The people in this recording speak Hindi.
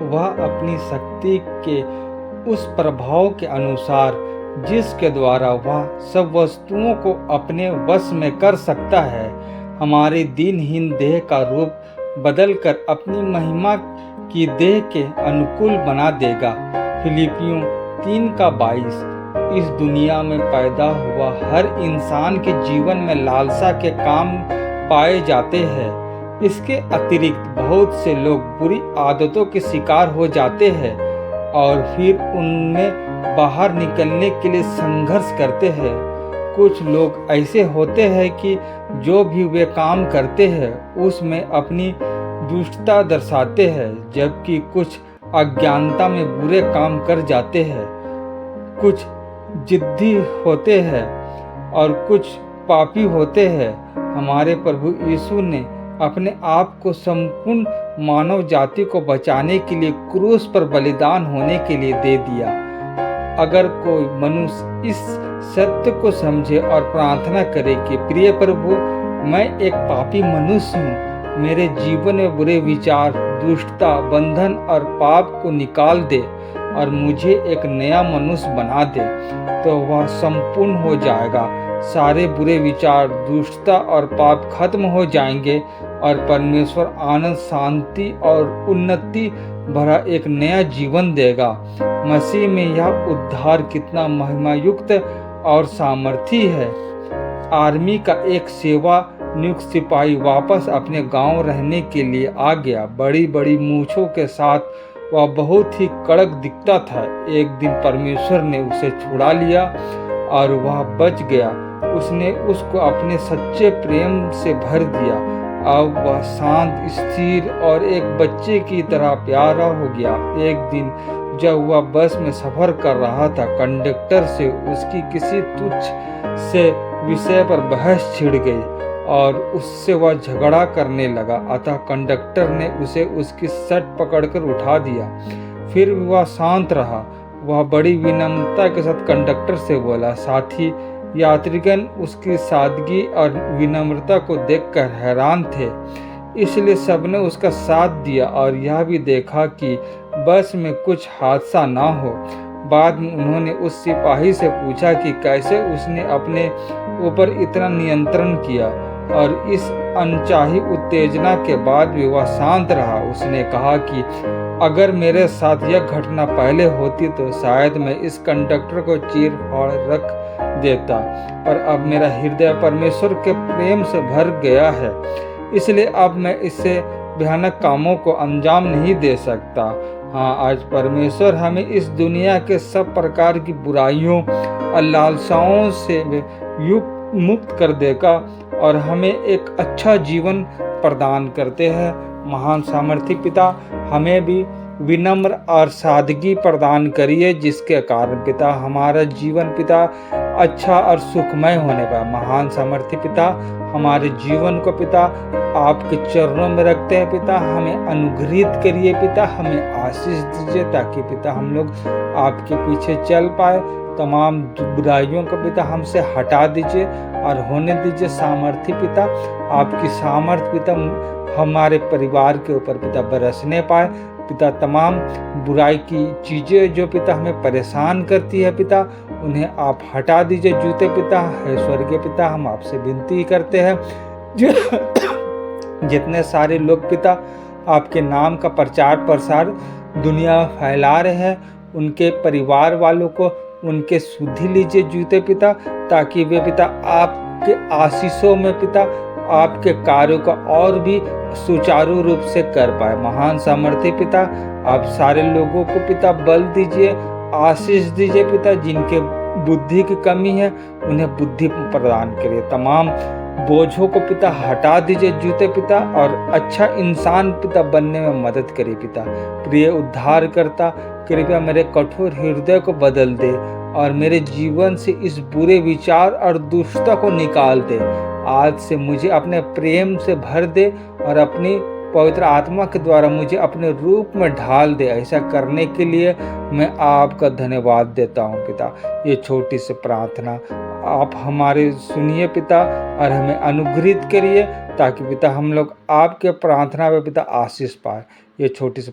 वह अपनी शक्ति के उस प्रभाव के अनुसार जिसके द्वारा वह सब वस्तुओं को अपने वश में कर सकता है, हमारे दीनहीन देह का रूप बदलकर अपनी महिमा की देह के अनुकूल बना देगा। फिलिपियों 3:22। इस दुनिया में पैदा हुआ हर इंसान के जीवन में लालसा के काम पाए जाते हैं। इसके अतिरिक्त बहुत से लोग बुरी आदतों के शिकार हो जाते हैं और फिर उनमें बाहर निकलने के लिए संघर्ष करते हैं। कुछ लोग ऐसे होते हैं कि जो भी वे काम करते हैं उसमें अपनी दुष्टता दर्शाते हैं, जबकि कुछ अज्ञानता में बुरे काम कर जाते हैं। कुछ जिद्दी होते हैं और कुछ पापी होते हैं। हमारे प्रभु यीशु ने अपने आप को संपूर्ण मानव जाति को बचाने के लिए क्रूस पर बलिदान होने के लिए दे दिया। अगर कोई मनुष्य इस सत्य को समझे और प्रार्थना करे कि प्रिय प्रभु, मैं एक पापी मनुष्य हूँ, मेरे जीवन में बुरे विचार, दुष्टता, बंधन और पाप को निकाल दे और मुझे एक नया मनुष्य बना दे, तो वह संपूर्ण हो जाएगा। सारे बुरे विचार, दुष्टता और पाप खत्म हो जाएंगे और परमेश्वर आनंद, शांति और उन्नति भरा एक नया जीवन देगा। मसीह में यह उद्धार कितना महिमायुक्त और सामर्थी है। आर्मी का एक सेवा नियुक्त सिपाही वापस अपने गांव रहने के लिए आ गया। बड़ी बड़ी मूंछों के साथ वह बहुत ही कड़क दिखता था। एक दिन परमेश्वर ने उसे छुड़ा लिया और वह बच गया। उसने उसको अपने सच्चे प्रेम से भर दिया। अब वह शांत, स्थिर और एक बच्चे की तरह प्यारा हो गया। एक दिन जब वह बस में सफर कर रहा था, कंडक्टर से उसकी किसी तुच्छ से विषय पर बहस छिड़ गई और उससे वह झगड़ा करने लगा। अतः कंडक्टर ने उसे उसकी शर्ट पकड़कर उठा दिया। फिर वह शांत रहा। वह बड़ी विनम्रता के साथ कंडक्टर से बोला। साथी यात्रीगण उसकी सादगी और विनम्रता को देखकर हैरान थे, इसलिए सबने उसका साथ दिया और यह भी देखा कि बस में कुछ हादसा ना हो। बाद में उन्होंने उस सिपाही से पूछा कि कैसे उसने अपने ऊपर इतना नियंत्रण किया और इस अनचाही उत्तेजना के भी भी वह शांत रहा। उसने कहा कि अगर मेरे साथ यह घटना पहले होती तो शायद मैं इस कंडक्टर को चीर-फाड़ रख देता, पर अब मेरा हृदय परमेश्वर के प्रेम से भर गया है, इसलिए अब मैं इससे भयानक कामों को अंजाम नहीं दे सकता। हाँ, आज परमेश्वर हमें इस दुनिया के सब प्रकार की बुराइयों और लालसाओं से मुक्त कर देगा और हमें एक अच्छा जीवन प्रदान करते हैं। महान सामर्थी पिता, हमें भी विनम्र और सादगी प्रदान करिए, जिसके कारण पिता हमारा जीवन पिता अच्छा और सुखमय होने पाए। महान सामर्थी पिता, हमारे जीवन को पिता आपके चरणों में रखते हैं। पिता हमें अनुग्रहित करिए, पिता हमें आशीष दीजिए, ताकि पिता हम लोग आपके पीछे चल पाए। तमाम बुराइयों को पिता हमसे हटा दीजिए और होने दीजिए सामर्थी पिता। आपकी सामर्थ पिता हमारे परिवार के ऊपर पिता बरसने पाए। पिता तमाम बुराई की चीज़ें जो पिता हमें परेशान करती है पिता, उन्हें आप हटा दीजिए जूते पिता। है स्वर्गीय पिता, हम आपसे विनती करते हैं जितने सारे लोग पिता आपके नाम का प्रचार प्रसार दुनिया में फैला रहे हैं, उनके परिवार वालों को उनके सुधि लीजिए जूते पिता, ताकि वे पिता आपके आशीषों में पिता आपके कार्यों को और भी सुचारू रूप से कर पाए। महान सामर्थी पिता, आप सारे लोगों को पिता बल दीजिए, आशीष दीजिए पिता। जिनके बुद्धि की कमी है उन्हें बुद्धि प्रदान करिए। तमाम बोझों को पिता हटा दीजिए जूते पिता, और अच्छा इंसान पिता बनने में मदद करिए पिता। प्रिय उद्धार करता, कृपया मेरे कठोर हृदय को बदल दे और मेरे जीवन से इस बुरे विचार और दुष्टता को निकाल दे। आज से मुझे अपने प्रेम से भर दे और अपनी पवित्र आत्मा के द्वारा मुझे अपने रूप में ढाल दे। ऐसा करने के लिए मैं आपका धन्यवाद देता हूँ पिता। ये छोटी सी प्रार्थना आप हमारे सुनिए पिता और हमें अनुग्रहित करिए, ताकि पिता हम लोग आपके प्रार्थना में पिता आशीष पाए। ये छोटी सी